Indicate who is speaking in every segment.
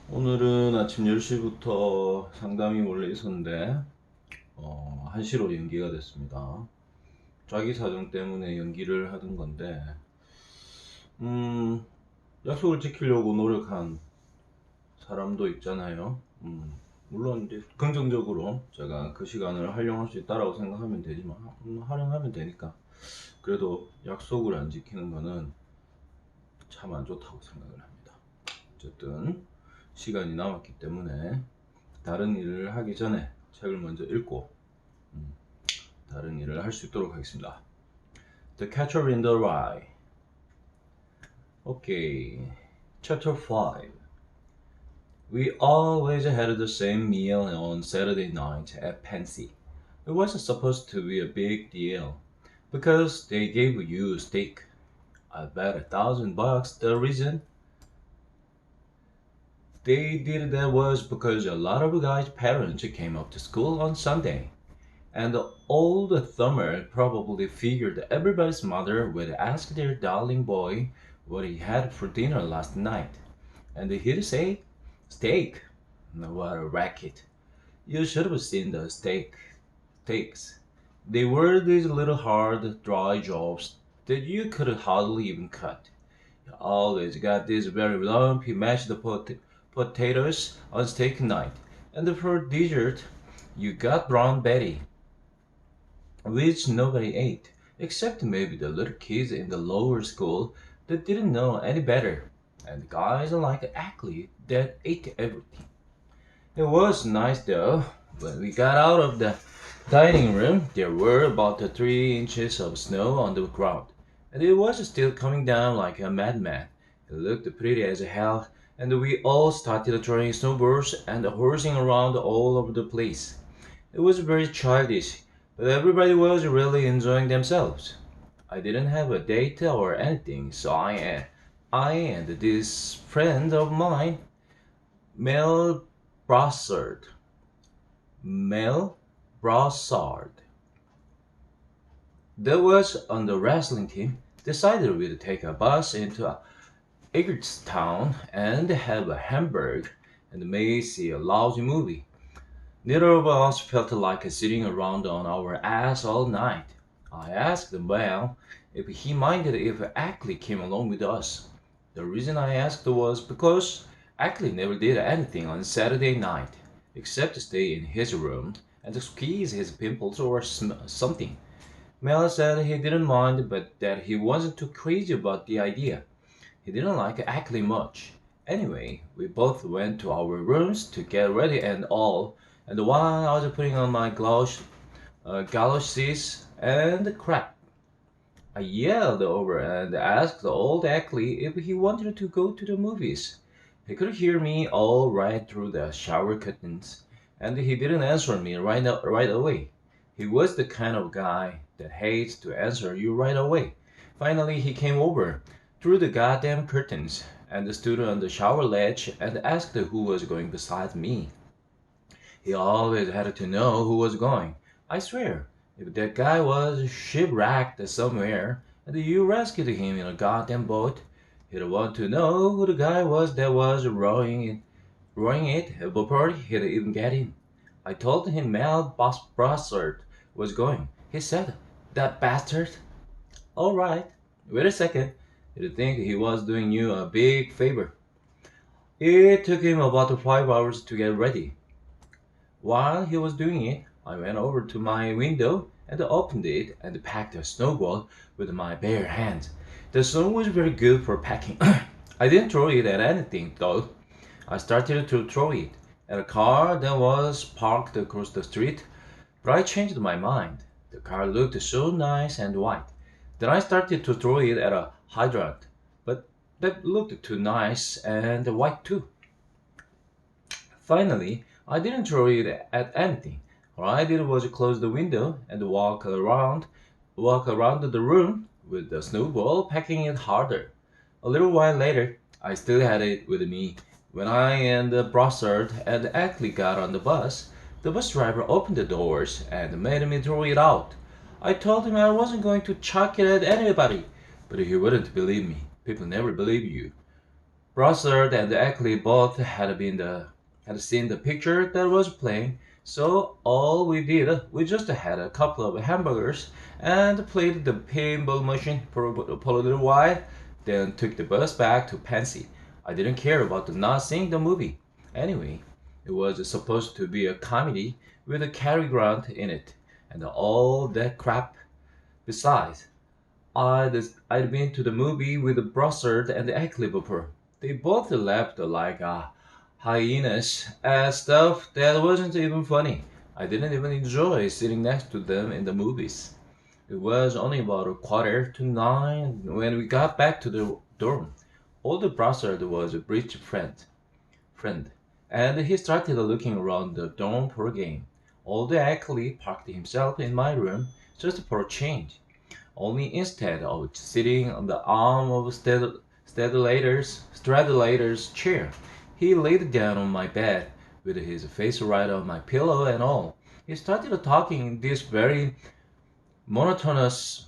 Speaker 1: 오늘은 아침 10시부터 상담이 원래 있었는데 1시로 연기가 됐습니다. 자기 사정 때문에 연기를 하던 건데 음, 약속을 지키려고 노력한 사람도 있잖아요. 물론 이제 긍정적으로 제가 그 시간을 활용할 수 있다라고 생각하면 되지만 활용하면 되니까 그래도 약속을 안 지키는 거는 참 안 좋다고 생각을 합니다. 어쨌든 시간이 남았기 때문에 다른 일을 하기 전에 책을 먼저 읽고 다른 일을 할 수 있도록 하겠습니다. The Catcher in the Rye. Okay. Chapter 5. We always had the same meal on Saturday night at Pansy. It wasn't supposed to be a big deal because they gave you steak. I bet $1,000 the reason they did that was because a lot of guys' parents came up to school on Sunday. And the old Thumber probably figured everybody's mother would ask their darling boy what he had for dinner last night. And he'd say, steak. What a racket. You should have seen the steaks. They were these little hard, dry jobs that you could hardly even cut. You always got these very lumpy mashed potatoes on steak night. And for dessert, you got brown Betty, which nobody ate, except maybe the little kids in the lower school that didn't know any better, and guys like Ackley that ate everything. It was nice though. When we got out of the dining room, there were about 3 inches of snow on the ground, and it was still coming down like a madman. It looked pretty as hell, and we all started throwing snowballs and horsing around all over the place. It was very childish, but everybody was really enjoying themselves. I didn't have a date or anything, so I and this friend of mine, Mel Brassard, Mel Brassard, that was on the wrestling team, decided we'd take a bus into Egertown and have a hamburger and maybe see a lousy movie. Neither of us felt like sitting around on our ass all night. I asked Mel if he minded if Ackley came along with us. The reason I asked was because Ackley never did anything on Saturday night except stay in his room and squeeze his pimples or something. Mel said he didn't mind but that he wasn't too crazy about the idea. He didn't like Ackley much. Anyway, we both went to our rooms to get ready and all, and while I was putting on my galoshes and crap, I yelled over and asked old Ackley if he wanted to go to the movies. He could hear me all right through the shower curtains, and he didn't answer me right away. He was the kind of guy that hates to answer you right away. Finally, he came over through the goddamn curtains and stood on the shower ledge and asked who was going beside me. He always had to know who was going. I swear, if that guy was shipwrecked somewhere and you rescued him in a goddamn boat, he'd want to know who the guy was that was rowing it before he'd even get in. I told him Mel Brassard was going. He said, that bastard. All right, wait a second. He'd think he was doing you a big favor. It took him about 5 hours to get ready. While he was doing it, I went over to my window and opened it and packed a snowball with my bare hands. The snow was very good for packing. I didn't throw it at anything though. I started to throw it at a car that was parked across the street, but I changed my mind. The car looked so nice and white. Then I started to throw it at a hydrant, but that looked too nice and white too. Finally, I didn't throw it at anything. All I did was close the window and walk around the room with the snowball, packing it harder. A little while later, I still had it with me. When I and Brossard and Ackley got on the bus driver opened the doors and made me throw it out. I told him I wasn't going to chuck it at anybody, but he wouldn't believe me. People never believe you. Brossard and Ackley both had seen the picture that was playing, so all we just had a couple of hamburgers and played the pinball machine for a little while, then took the bus back to Pansy. I didn't care about not seeing the movie. Anyway, it was supposed to be a comedy with a Cary Grant in it, and all that crap. Besides, I'd been to the movie with Brossard and Ackley before. They both laughed like hyenas at stuff that wasn't even funny. I didn't even enjoy sitting next to them in the movies. It was only about 8:45 when we got back to the dorm. Old Brossard was a rich friend, and he started looking around the dorm for a game. Old Ackley parked himself in my room just for a change. Only instead of sitting on the arm of Stradlater's chair, he laid down on my bed with his face right on my pillow and all. He started talking in this very monotonous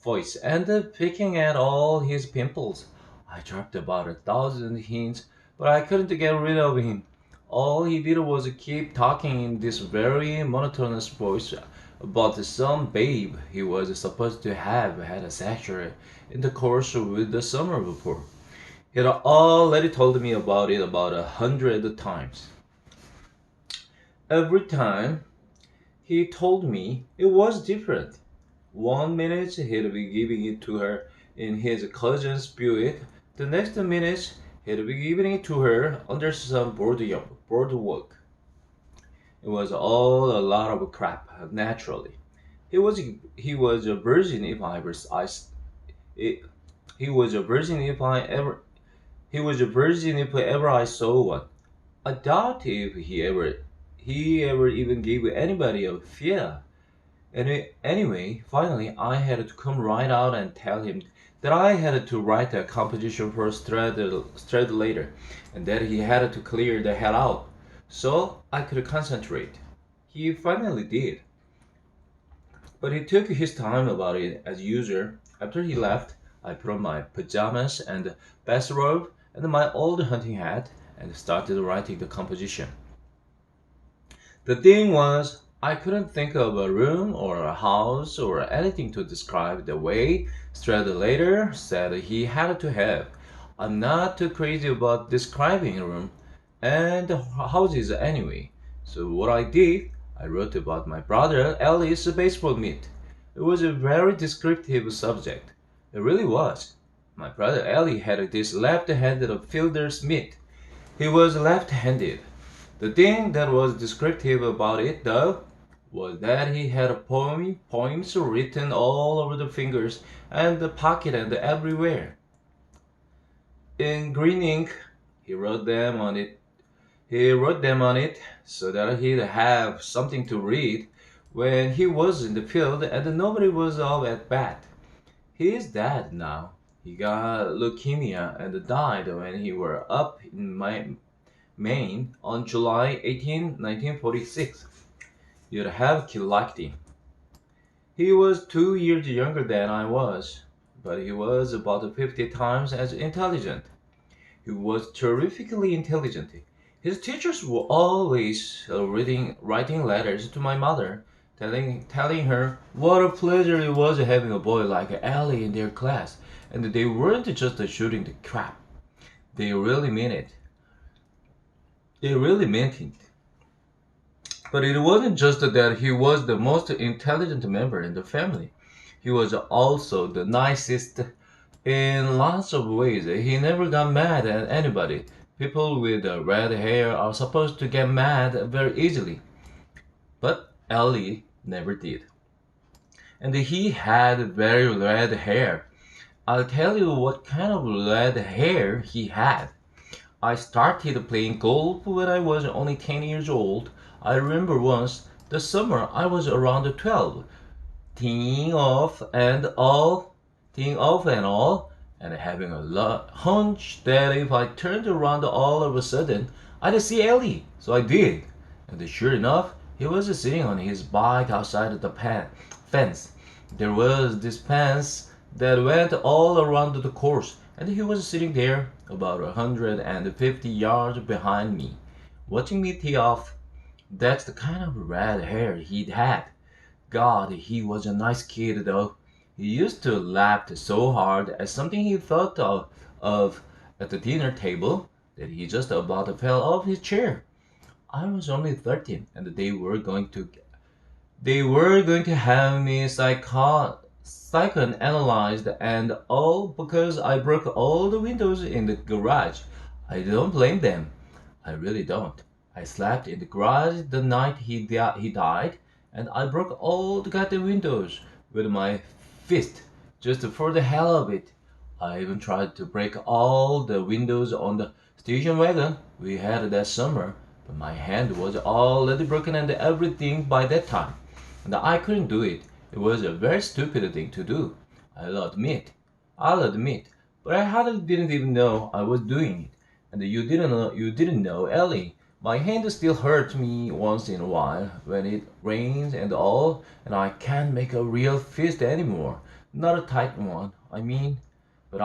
Speaker 1: voice and picking at all his pimples. I dropped about 1,000 hints, but I couldn't get rid of him. All he did was keep talking in this very monotonous voice about some babe he was supposed to have had a sexual intercourse with the summer before. He'd already told me about it about 100 times. Every time he told me it was different. One minute he'd be giving it to her in his cousin's Buick, the next minute he'd be giving it to her under some boardwalk. It was all a lot of crap, naturally. He was a virgin if I ever it, he was a virgin if I ever he was a virgin if ever I saw one. I doubt if he ever even gave anybody a fear. Anyway, finally I had to come right out and tell him that I had to write a composition for Strad later, and that he had to clear the hell out so I could concentrate. He finally did, but he took his time about it as usual. After he left, I put on my pajamas and bathrobe and my old hunting hat and started writing the composition. The thing was, I couldn't think of a room or a house or anything to describe the way Stradlater said he had to have. I'm not too crazy about describing a room and houses anyway. So what I did, I wrote about my brother Ellie's baseball mitt. It was a very descriptive subject. It really was. My brother Ellie had this left-handed fielder's mitt. He was left-handed. The thing that was descriptive about it, though, was that he had poems written all over the fingers and the pocket and everywhere. In green ink, he wrote them on it. He wrote them on it so that he'd have something to read when he was in the field and nobody was up at bat. He is dead now. He got leukemia and died when he were up in Maine on July 18, 1946. You'd have liked him. He was 2 years younger than I was, but he was about 50 times as intelligent. He was terrifically intelligent. His teachers were always writing letters to my mother, telling her what a pleasure it was having a boy like Ellie in their class, and they weren't just shooting the crap. They really meant it. They really meant it. But it wasn't just that he was the most intelligent member in the family. He was also the nicest in lots of ways. He never got mad at anybody. People with red hair are supposed to get mad very easily, but Ellie never did. And he had very red hair. I'll tell you what kind of red hair he had. I started playing golf when I was only 10 years old. I remember once, the summer I was around 12, teeing off and all, and having a hunch that if I turned around all of a sudden, I'd see Ellie. So I did. And sure enough, he was sitting on his bike outside the fence. There was this fence that went all around the course, and he was sitting there about 150 yards behind me, watching me tee off. That's the kind of red hair he'd had. God, he was a nice kid though. He used to laugh so hard at something he thought of at the dinner table that he just about fell off his chair. I was only 13 and they were going to have me psychoanalyzed and all because I broke all the windows in the garage. I don't blame them. I really don't. I slept in the garage the night he died, and I broke all the goddamn windows with my fist just for the hell of it. I even tried to break all the windows on the station wagon we had that summer, but my hand was already broken and everything by that time, and I couldn't do it. It was a very stupid thing to do. I'll admit. I'll admit. But I hardly didn't even know I was doing it. And you didn't know, Ellie. My hand still hurts me once in a while when it rains and all, and I can't make a real fist anymore. Not a tight one, I mean. But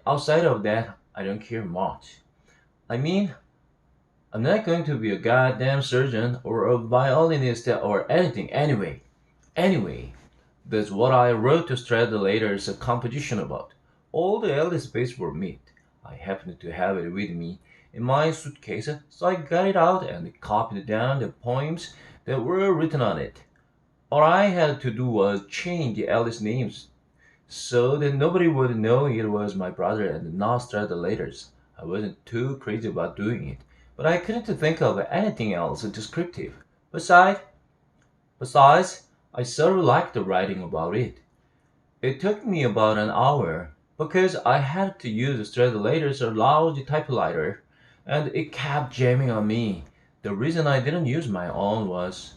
Speaker 1: outside of that, I don't care much. I mean, I'm not going to be a goddamn surgeon or a violinist or anything anyway. Anyway, that's what I wrote to Stradlater's composition about. All the early space were meat. I happened to have it with me in my suitcase, so I got it out and copied down the poems that were written on it. All I had to do was change the Alice names so that nobody would know it was my brother and not Stradlater's. I wasn't too crazy about doing it, but I couldn't think of anything else descriptive. Besides, Besides, I sort of liked the writing about it. It took me about an hour because I had to use Stradlater's lousy typewriter and it kept jamming on me. The reason I didn't use my own was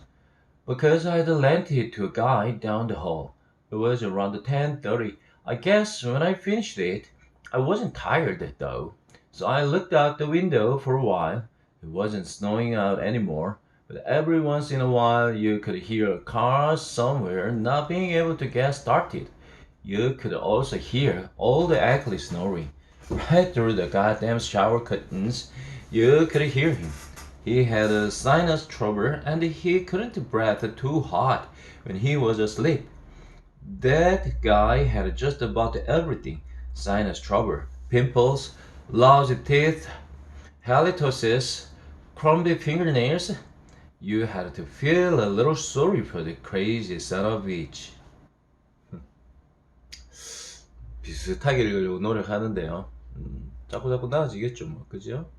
Speaker 1: because I'd lent it to a guy down the hall. It was around 10:30. I guess when I finished it, I wasn't tired though. So I looked out the window for a while. It wasn't snowing out anymore, but every once in a while you could hear a car somewhere not being able to get started. You could also hear all the ugly snoring. Right through the goddamn shower curtains, you could hear him. He had a sinus trouble and he couldn't breathe too hot when he was asleep. That guy had just about everything: sinus trouble, pimples, lousy teeth, halitosis, crumbly fingernails. You had to feel a little sorry for the crazy son of a bitch. 비슷하게 읽으려고 노력하는데요. 자꾸 나아지겠죠, 뭐, 그죠?